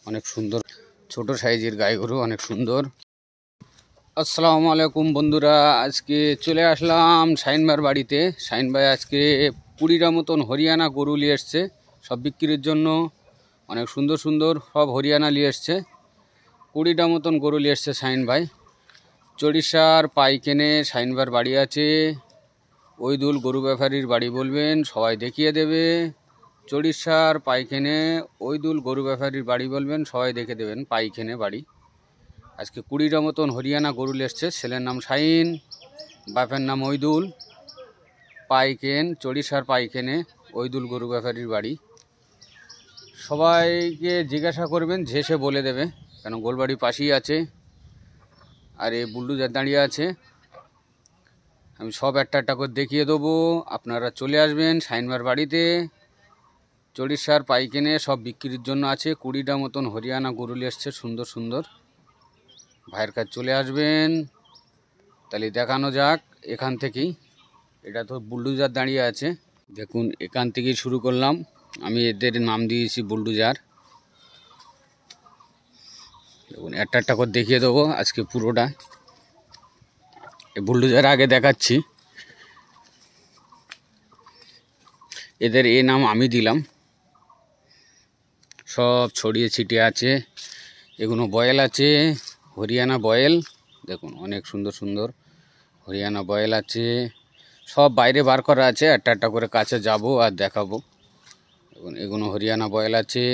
অনেক সুন্দর ছোট সাইজের গাই গরু, অনেক সুন্দর। আসসালামু আলাইকুম বন্ধুরা, আজকে চলে আসলাম শাহিন ভাইয়ের বাড়িতে। শাহিন ভাই আজকে 20টা মতন হরিয়ানা গরু নিয়ে এসছে সব বিক্রির জন্য। অনেক সুন্দর সুন্দর সব হরিয়ানা নিয়ে এসছে। 20টা মতন গরু নিয়ে এসছে শাহিন ভাই। চড়িষ্যার পাইকেনে শাহিন ভাইয়ের বাড়ি আছে। ওইদুল গরু ব্যাপারীর বাড়ি বলবেন, সবাই দেখিয়ে দেবে। চড়িষ্যার পাইকেনে ওইদুল গরু ব্যাপারীর বাড়ি বলবেন, সবাই দেখে দেবেন। পাইকেনে বাড়ি। আজকে 20টা মতন হরিয়ানা গরু এসছে। ছেলের নাম শাহিন, বাপের নাম ওইদুল। পাইকেন, চড়িষ্যার পাইকেনে ওইদুল গরু ব্যাপারীর বাড়ি। সবাইকে জিজ্ঞাসা করবেন, ঝেসে বলে দেবে, কেন গোলবাড়ি পাশেই আছে। আর এই বুলডোজার দাঁড়িয়ে আছে। আমি সব একটা একটা করে দেখিয়ে দেবো। আপনারা চলে আসবেন শাহিন ভাইয়ের বাড়িতে। চড়িষ্যার পাইকেনে সব বিক্রির জন্য আছে। 20টা মতন হরিয়ানা গরু এসছে সুন্দর সুন্দর। ভাইয়ের কাছে চলে আসবেন। তাহলে দেখানো যাক এখান থেকেই। এটা তো বুলডোজার দাঁড়িয়ে আছে, দেখুন এখান থেকেই শুরু করলাম। আমি এদের নাম দিয়েছি বুলডোজার। দেখুন একটা একটা করে দেখিয়ে দেবো আজকে পুরোটা। এই বুলডোজার আগে দেখাচ্ছি। এদের এই নাম আমি দিলাম। সব ছড়িয়ে ছিটিয়ে আছে। এগুলো বয়েল আছে, হরিয়ানা বয়েল। দেখুন অনেক সুন্দর সুন্দর হরিয়ানা বয়েল আছে। সব বাইরে বার করা আছে, একটা একটা করে কাছে যাব আর দেখাবো। দেখুন এগুলো হরিয়ানা বয়েল আছে।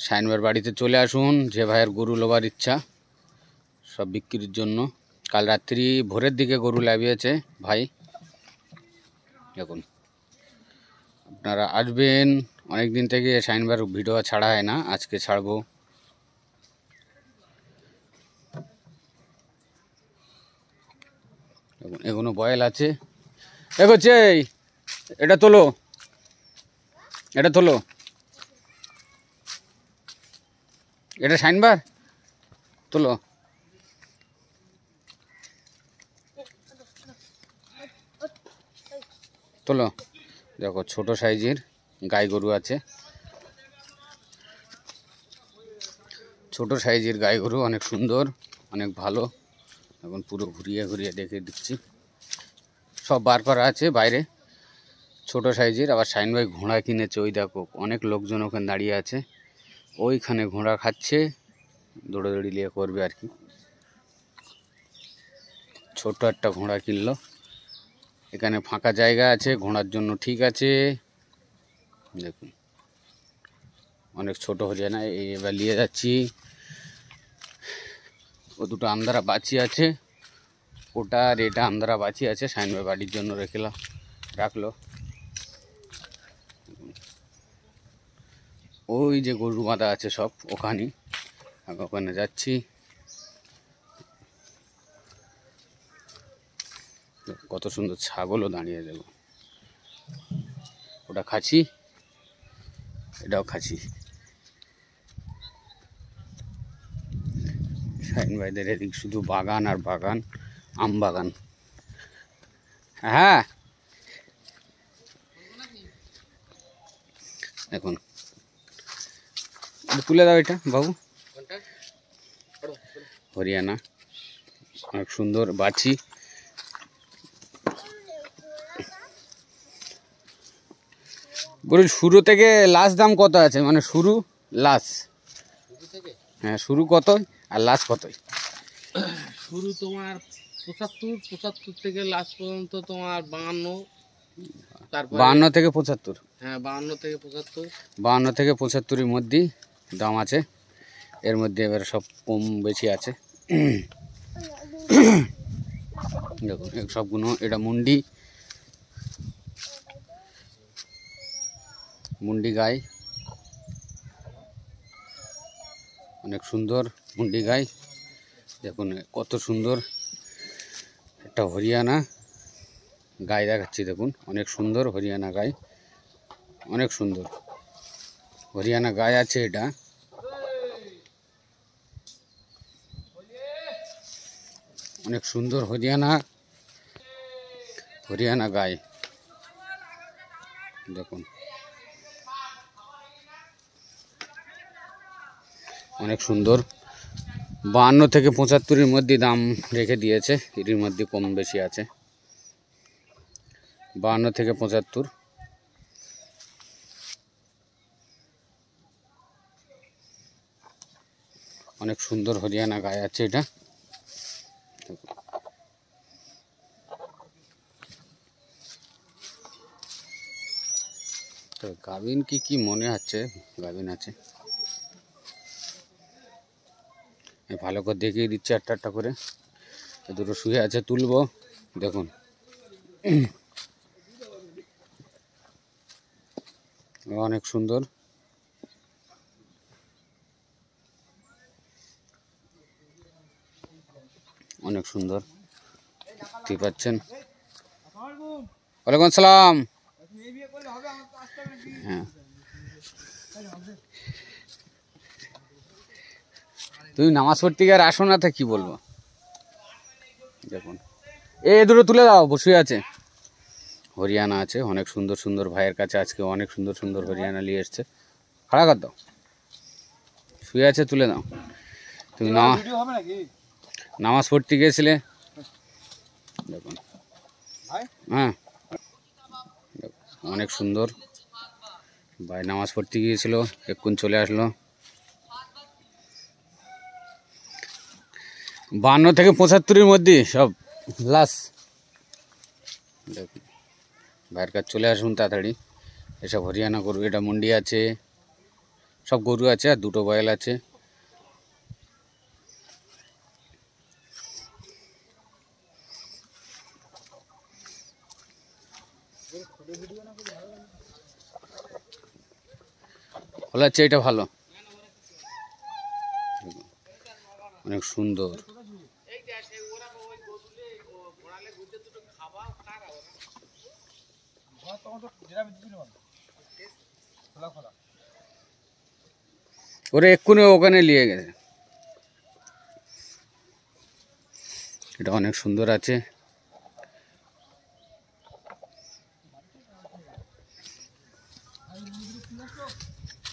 শাহিন ভাইয়ের বাড়িতে চলে আসুন, যে ভাইয়ের গরু লোবার ইচ্ছা সব বিক্রির জন্য। কাল রাত্রি ভোরের দিকে গরু লাগিয়েছে ভাই। দেখুন আপনারা আসবেন। অনেক দিন থেকে শাহিন ভাইয়ের ভিডিও ছাড়া হয় না, আজকে ছাড়বো। দেখুন এগুলো বয়েল আছে। এগোচ্ছে, এটা তোলো, এটা তোলো। এটা শাহিন ভাই তোলো। তোলো। দেখো ছোট সাইজের গাই গরু আছে। ছোট সাইজের গাই গরু অনেক সুন্দর, অনেক ভালো। এখন পুরো ঘুরিয়ে ঘুরিয়ে দেখে দিচ্ছি। সব বার করা আছে বাইরে, ছোট সাইজের। আবার শাহিন ভাই ঘোড়া কিনেছে, ওই দেখো অনেক লোকজন ওখানে দাঁড়িয়ে আছে। ওইখানে ঘোড়া খাচ্ছে, দৌড়াদৌড়ি নিয়ে করবে আর কি। ছোট একটা ঘোড়া কিনলো। এখানে ফাঁকা জায়গা আছে ঘোড়ার জন্য, ঠিক আছে। দেখুন অনেক ছোট হরিয়ানা। এবার নিয়ে যাচ্ছি। ও দুটো আমদারা বাছি আছে, ওটা আর এটা আমদারা বাছি আছে। শাহিন ভাই বাড়ির জন্য রাখলো। ওই যে গরু বাঁধা আছে সব ওখানে, ওখানে যাচ্ছি। কত সুন্দর ছাগলও দাঁড়িয়ে। দেবো ওটা খাচ্ছি, এটাও খাচ্ছি। শাহিন ভাইদের এদিক শুধু বাগান আর বাগান, আম বাগান। হ্যাঁ দেখুন তুলে দাও এটা বাবু। হরিয়ানা অনেক সুন্দর বাছি। বলুন শুরু থেকে লাস্ট দাম কত আছে, মানে শুরু লাস্ট? হ্যাঁ শুরু কত আর লাস্ট কত? শুরু তোমার 75 থেকে লাস্ট পর্যন্ত তোমার 52। তারপর 52 থেকে 75। হ্যাঁ 52 থেকে 75। 52 থেকে 75-এর মধ্যেই দাম আছে। এর মধ্যে এবার সব কম বেশি আছে। দেখুন সবগুলো। এটা মুন্ডি গাই, অনেক সুন্দর মুন্ডি গাই। দেখুন কত সুন্দর একটা হরিয়ানা গাই দেখাচ্ছি। দেখুন অনেক সুন্দর হরিয়ানা গাই, অনেক সুন্দর হরিয়ানা গাই আছে। এটা অনেক সুন্দর হরিয়ানা গাই। দেখুন অনেক সুন্দর। 52 থেকে 75-এর মধ্যে দাম রেখে দিয়েছে, এর মধ্যে কম বেশি আছে। 52 থেকে 75। অনেক সুন্দর হরিয়ানা গায়ে আছে এটা। তো গাভিন কি মনে হচ্ছে, গাভিন আছে। ভালো করে দেখিয়ে দিচ্ছে একটা করে। দুটো শুয়ে আছে, তুলবো। দেখুন অনেক সুন্দর। অনেক সুন্দর, দেখতে পাচ্ছেন। ওয়ালাইকুম আসসালাম। হ্যাঁ, তুমি নামাজ পড়তে গিয়ে আর আসো না, তা কি বলবো। দেখুন এই দুটো তুলে দাও, বসে আছে। হরিয়ানা আছে, অনেক সুন্দর সুন্দর ভাইয়ের কাছে আজকে অনেক সুন্দর সুন্দর হরিয়ানা নিয়ে এসছে। খাড়া কর দাও, শুয়ে আছে, তুলে দাও। তুমি নামাজ পড়তে গিয়েছিলে। দেখুন হ্যাঁ, অনেক সুন্দর ভাই নামাজ পড়তে গিয়েছিল, এক্ষুন চলে আসলো। 52 থেকে 75-এর মধ্যে সব লাস্ট। দেখুন ভাইয়ের কাছে চলে আসুন তাড়াতাড়ি। এসব হরিয়ানা গরু, এটা মন্ডি আছে, সব গরু আছে, আর দুটো বয়েল আছে। ভালো আছে, এটা ভালো, অনেক সুন্দর। ওরে এক্ষুনি ওখানে নিয়ে গেছে। এটা অনেক সুন্দর আছে।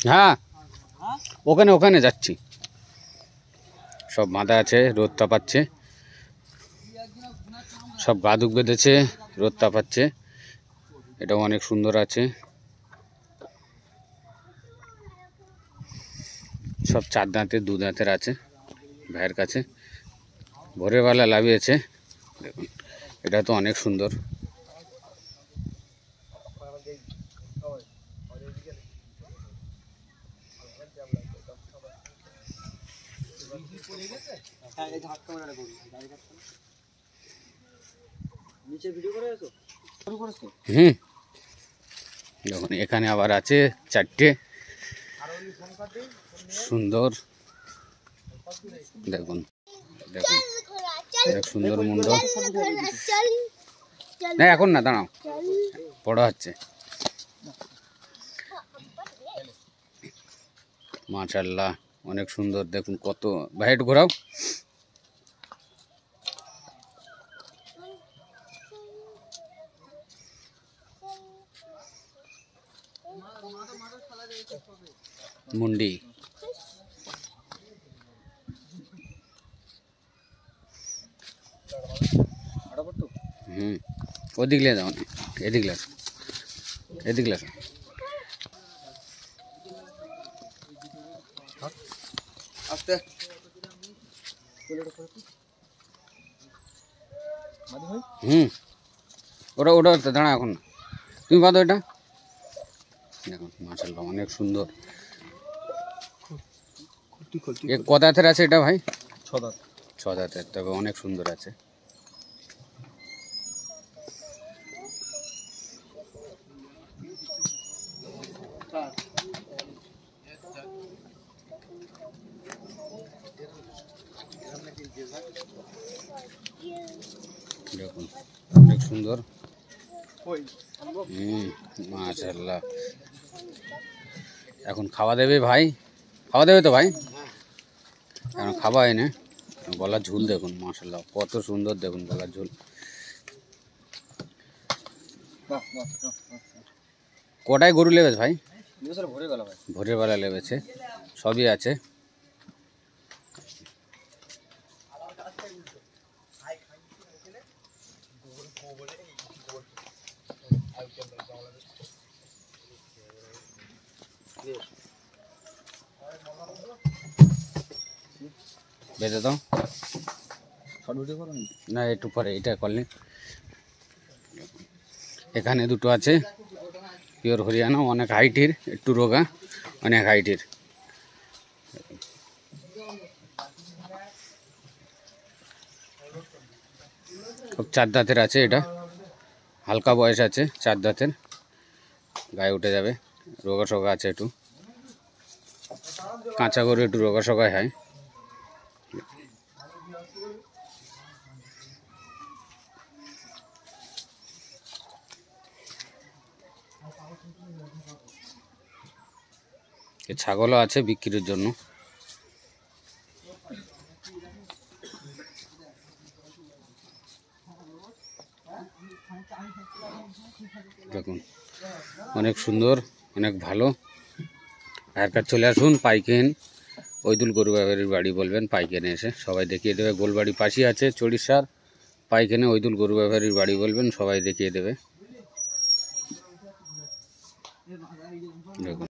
হ্যাঁ, ওখানে যাচ্ছি। সব বাঁধা আছে, রোদ তাপাচ্ছে। সব গাদুক বেঁধেছে, রোদ তাপাচ্ছে। এটা অনেক সুন্দর আছে। সব 4 দাঁতের 2 দাঁতের আছে ভাইয়ের কাছে। ভোরেবেলা লাভিয়েছে। দেখুন এটা তো অনেক সুন্দর। দেখুন এখানে আবার আছে 4টে সুন্দর। দেখুন দেখুন অনেক সুন্দর মুন্ড। না এখন না, দাঁড়াও, বড় হচ্ছে। মাশাআল্লাহ অনেক সুন্দর। দেখুন কত, ভাই একটু ঘোরাও। মুন্ডি ওদিকলে যাও না, এদিকলে আসো, এদিকলে আসো। ওটা দাঁড়া এখন না, তুমি বাঁধো এটা। দেখুন মাশাআল্লাহ অনেক সুন্দর। কত দাঁতের আছে এটা ভাই? 6 দাঁতের, তবে অনেক সুন্দর আছে। দেখুন অনেক সুন্দর। মাশাআল্লাহ। এখন খাওয়া দেবে ভাই, খাওয়া দেবে তো ভাই? এখন খাওয়া হয় না। গলার ঝুল দেখুন মাশাআল্লাহ কত সুন্দর। দেখুন গলার ঝুল। কটায় গরু লেবেছে ভাই? ভোরে বেলা ভাই। ভোরের বেলা লেবেছে, সবই আছে। বেঁধে দাও না, একটু পরে এটা করলে। এখানে দুটো আছে পিওর হরিয়ানা, অনেক হাইটের, একটু রোগা, অনেক হাইটের। খুব 4 দাঁতের আছে, এটা হালকা বয়স আছে, 4 দাঁতের, গায়ে উঠে যাবে। রোগা সোগা আছে, একটু কাঁচা করে একটু রোগা সোগায় হয়। ছাগলও আছে বিক্রির জন্য। দেখুন অনেক সুন্দর, অনেক ভালো। ভাইয়ের কাছে চলে আসুন, পাইকেন ওইদুল গরু ব্যবহারের বাড়ি বলবেন, পাইকেনে এসে সবাই দেখিয়ে দেবে। গোলবাড়ি পাশে আছে চড়িষ্যার, পাইকেনে ওইদুল গরু ব্যবহারের বাড়ি বলবেন, সবাই দেখিয়ে দেবে। দেখুন।